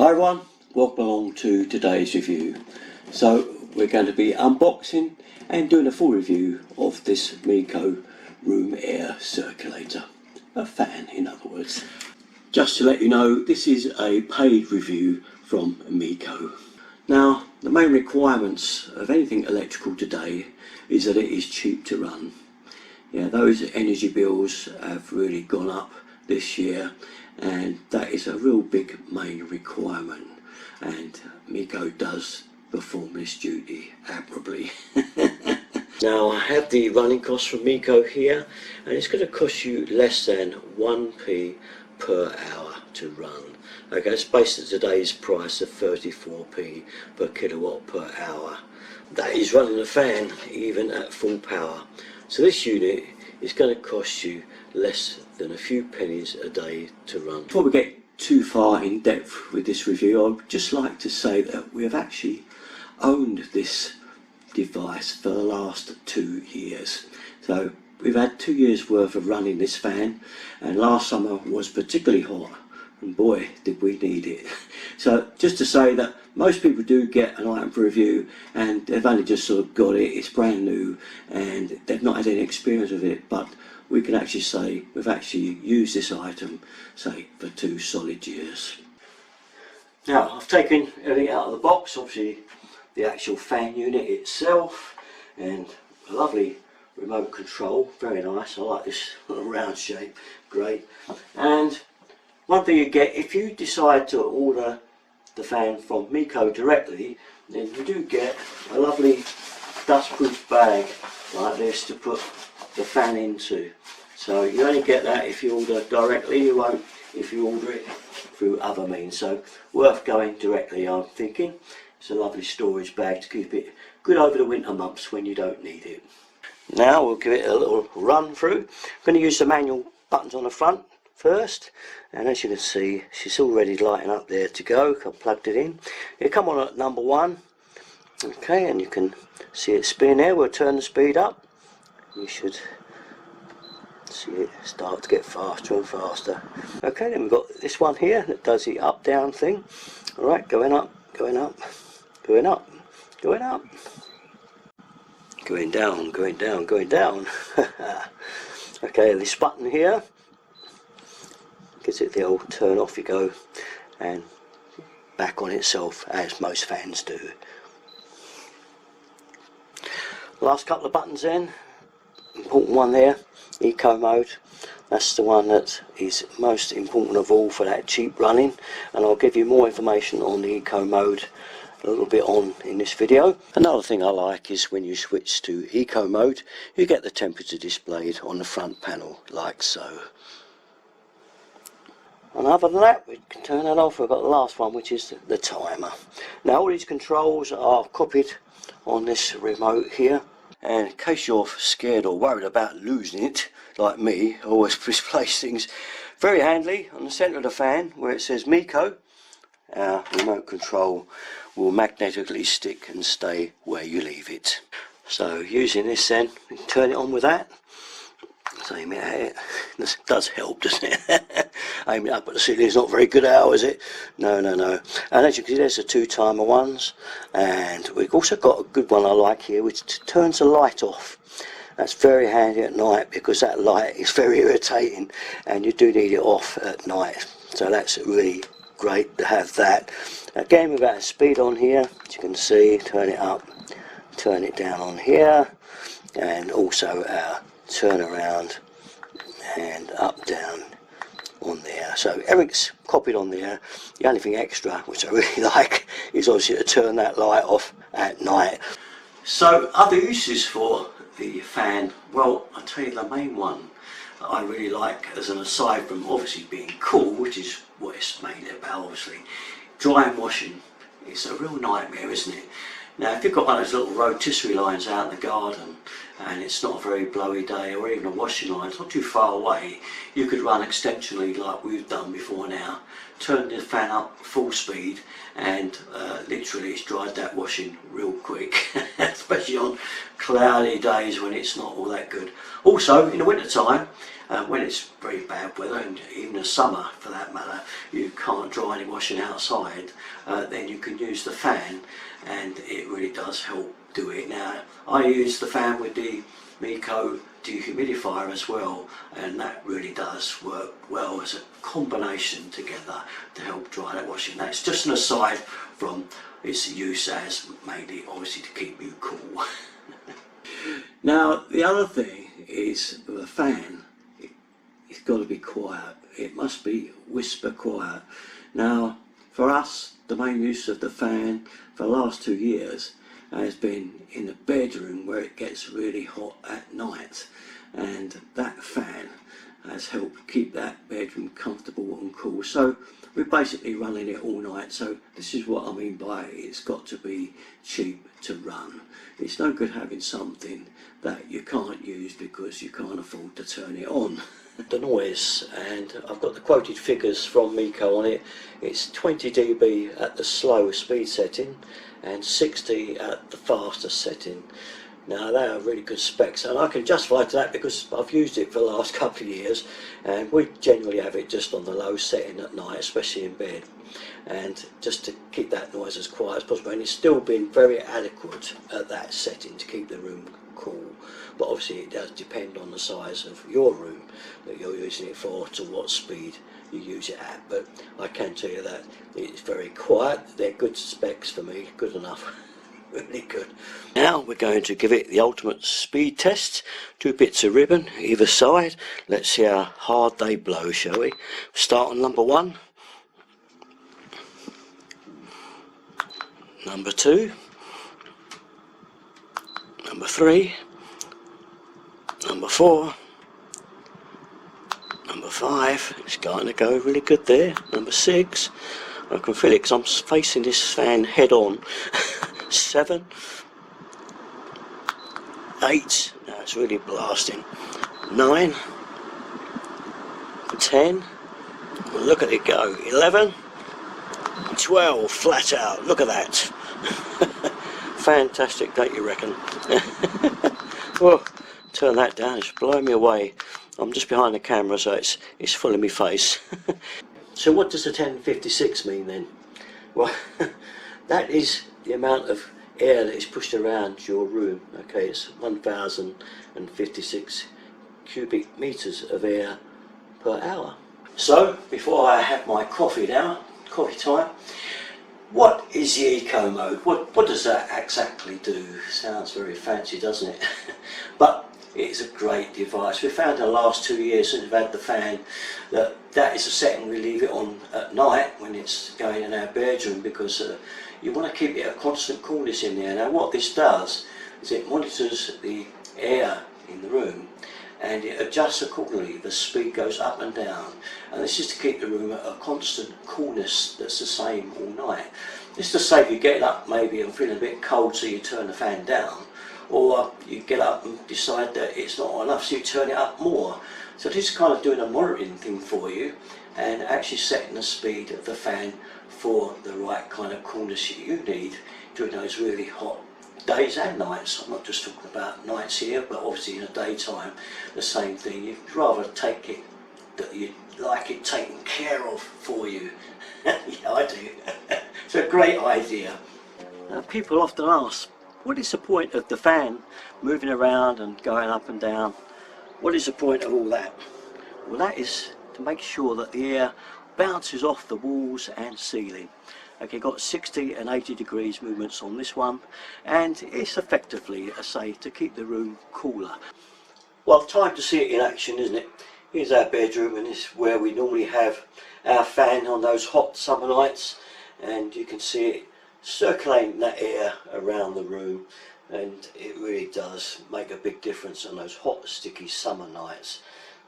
Hi everyone, welcome along to today's review. So we're going to be unboxing and doing a full review of this Meaco room air circulator, a fan in other words. Just to let you know, this is a paid review from Meaco. Now the main requirements of anything electrical today is that it is cheap to run. Yeah, those energy bills have really gone up this year, and that is a real big main requirement, and Meaco does perform this duty admirably. Now I have the running costs from Meaco here, and it's going to cost you less than 1p per hour to run. Okay, it's based at today's price of 34p per kilowatt per hour. That is running a fan even at full power. So this unit is going to cost you less than a few pennies a day to run. Before we get too far in depth with this review, I would just like to say that we have actually owned this device for the last 2 years. So we've had 2 years worth of running this fan, and last summer was particularly hot, and boy did we need it. So just to say that most people do get an item for review and they've only just sort of got it, it's brand new and they've not had any experience with it, but we can actually say we've actually used this item, say, for 2 solid years. Now I've taken everything out of the box, obviously the actual fan unit itself, and a lovely remote control, very nice. I like this little round shape, great. And one thing you get if you decide to order the fan from Meaco directly, then you do get a lovely dustproof bag like this to put the fan into. So you only get that if you order directly, you won't if you order it through other means. So worth going directly, I'm thinking. It's a lovely storage bag to keep it good over the winter months when you don't need it. Now we'll give it a little run through. I'm going to use the manual buttons on the front first, and as you can see she's already lighting up there to go. I've plugged it in. You come on at number 1, okay, and you can see it spin there. We'll turn the speed up. You should see it start to get faster and faster. Okay, then we've got this one here that does the up down thing. Alright, going up, going up, going up, going up, going down, going down, going down. Okay, this button here gives it the old turn off you go and back on itself, as most fans do. Last couple of buttons then, important one there, eco mode. That's the one that is most important of all for that cheap running, and I'll give you more information on the eco mode a little bit on in this video. Another thing I like is when you switch to eco mode, you get the temperature displayed on the front panel like so. And other than that, we can turn that off. We've got the last one, which is the timer. Now all these controls are copied on this remote here, and in case you're scared or worried about losing it like me, I always place things very handy on the centre of the fan where it says Meaco. Our remote control will magnetically stick and stay where you leave it. So using this then, you can turn it on with that. Aim it at it. This does help, doesn't it? Aiming up at the ceiling is not very good out, is it? No, no, no. And as you can see, there's the 2 timer ones, and we've also got a good one I like here, which turns the light off. That's very handy at night because that light is very irritating, and you do need it off at night. So that's really great to have that. Again, we've got a speed on here, as you can see. Turn it up, turn it down on here, and also our turn around and up down on there. So everything's copied on there. The only thing extra which I really like is obviously to turn that light off at night. So other uses for the fan, well, I'll tell you the main one that I really like, as an aside from obviously being cool, which is what it's mainly about, obviously, dry and washing. It's a real nightmare, isn't it? Now if you've got one of those little rotisserie lines out in the garden and it's not a very blowy day, or even a washing line, it's not too far away, you could run extensionally like we've done before now, turn the fan up full speed, and literally it's dried that washing real quick, especially on cloudy days when it's not all that good. Also in the winter time, when it's very bad weather, and even in the summer for that matter, you can't dry any washing outside, then you can use the fan, and it really does help do it. Now I use the fan with the Meaco dehumidifier as well, and that really does work well as a combination together to help dry that washing. That's just an aside from its use as mainly obviously to keep you cool. Now the other thing is with a fan, it's got to be quiet. It must be whisper quiet. Now for us, the main use of the fan for the last 2 years has been in the bedroom where it gets really hot at night, and that fan has helped keep that bedroom comfortable and cool. So we're basically running it all night. So this is what I mean by it's got to be cheap to run. It's no good having something that you can't use because you can't afford to turn it on. The noise, and I've got the quoted figures from Meaco on it. It's 20 dB at the slow speed setting and 60 at the faster setting. Now they are really good specs, and I can justify to that because I've used it for the last couple of years, and we generally have it just on the low setting at night, especially in bed, and just to keep that noise as quiet as possible. And it's still been very adequate at that setting to keep the room cool, but obviously it does depend on the size of your room that you're using it for, to what speed you use it at. But I can tell you that it's very quiet. They're good specs for me, good enough. Really good. Now we're going to give it the ultimate speed test. 2 bits of ribbon either side. Let's see how hard they blow, shall we? Start on number 1, number 2, number 3, number 4, number 5. It's going to go really good there. Number 6. I can feel it because I'm facing this fan head on. 7, 8, now it's really blasting. 9, 10, look at it go. 11, 12, flat out. Look at that. Fantastic, don't you reckon? Well, turn that down, it's blowing me away. I'm just behind the camera, so it's full in my face. So what does the 1056 mean then? Well, that is the amount of air that is pushed around your room. Okay, it's 1056 cubic meters of air per hour. So before I have my coffee now, coffee time, what is the eco mode? What does that exactly do? Sounds very fancy, doesn't it? But it's a great device. We found in the last 2 years since we've had the fan that is a setting we leave it on at night when it's going in our bedroom, because you want to keep it a constant coolness in there. Now what this does is it monitors the air in the room and it adjusts accordingly. The speed goes up and down, and this is to keep the room at a constant coolness that's the same all night. This is to save you getting up maybe and feeling a bit cold, so you turn the fan down, or you get up and decide that it's not enough, so you turn it up more. So this is kind of doing a monitoring thing for you and actually setting the speed of the fan for the right kind of coolness you need during those really hot days and nights. I'm not just talking about nights here, but obviously in the daytime the same thing. You'd rather take it that you like it taken care of for you. Yeah, I do. It's a great idea. People often ask, what is the point of the fan moving around and going up and down? What is the point of all that? Well, that is to make sure that the air bounces off the walls and ceiling. Okay, got 60 and 80 degrees movements on this one, and it's effectively, I say, to keep the room cooler. Well, time to see it in action, isn't it? Here's our bedroom, and this is where we normally have our fan on those hot summer nights, and you can see it circulating that air around the room, and it really does make a big difference on those hot sticky summer nights.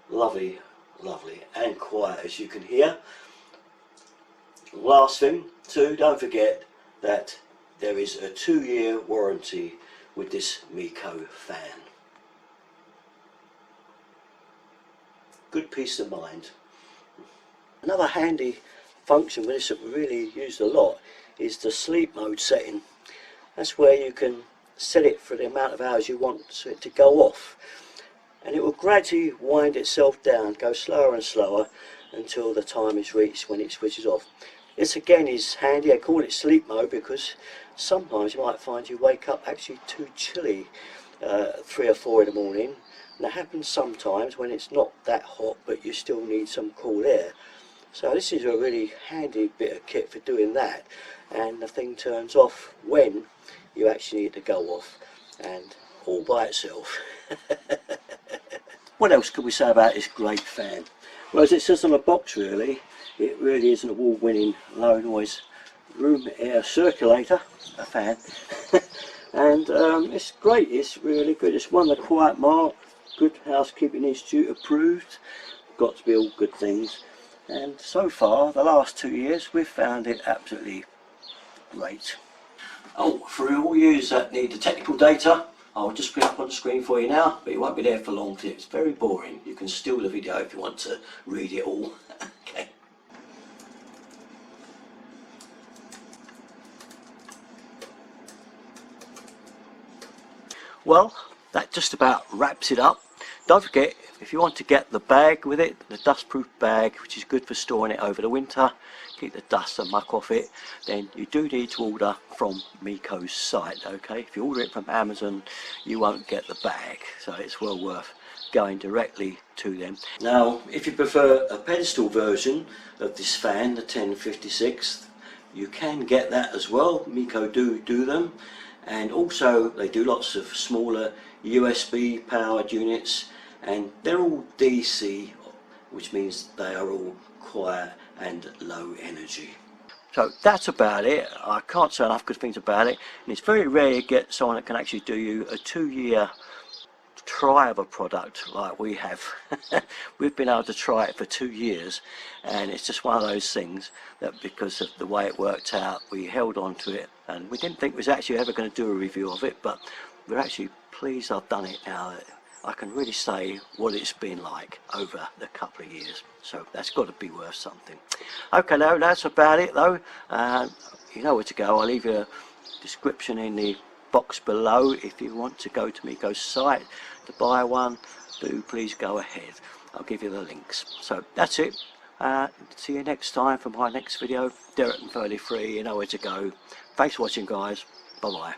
Lovely, lovely, and quiet, as you can hear. Last thing too, don't forget that there is a 2-year warranty with this Meaco fan. Good peace of mind. Another handy function with this that we really used a lot is the sleep mode setting. That's where you can set it for the amount of hours you want it to go off. and it will gradually wind itself down, go slower and slower until the time is reached when it switches off. This again is handy. I call it sleep mode because sometimes you might find you wake up actually too chilly 3 or 4 in the morning, and that happens sometimes when it's not that hot but you still need some cool air. So this is a really handy bit of kit for doing that, and the thing turns off when you actually need to go off, and all by itself. What else could we say about this great fan? Well, as it says on the box, really, it really is an award-winning low noise room air circulator, a fan. And it's great, it's really good. It's won the Quiet Mark, Good Housekeeping Institute approved, got to be all good things. And so far, the last 2 years, we've found it absolutely great. Oh, for all you that need the technical data, I'll just put it up on the screen for you now, but it won't be there for long because it's very boring. You can steal the video if you want to read it all. Okay. Well, that just about wraps it up. Don't forget, if you want to get the bag with it, the dustproof bag, which is good for storing it over the winter, keep the dust and muck off it, then you do need to order from Meaco's site, okay? If you order it from Amazon, you won't get the bag, so it's well worth going directly to them. Now, if you prefer a pedestal version of this fan, the 1056, you can get that as well. Meaco do them, and also they do lots of smaller USB powered units, and they're all DC, which means they are all quiet and low energy. So that's about it. I can't say enough good things about it, and it's very rare you get someone that can actually do you a 2-year try of a product like we have. We've been able to try it for 2 years, and it's just one of those things that because of the way it worked out, we held on to it, and we didn't think we was actually ever going to do a review of it, but we're actually pleased I've done it now. I can really say what it's been like over the couple of years, so that's got to be worth something. Okay, now that's about it though. You know where to go. I'll leave you a description in the box below. If you want to go to Meaco's site to buy one, do please go ahead. I'll give you the links. So that's it. See you next time for my next video. Derek and 33, you know where to go. Thanks for watching, guys. Bye bye.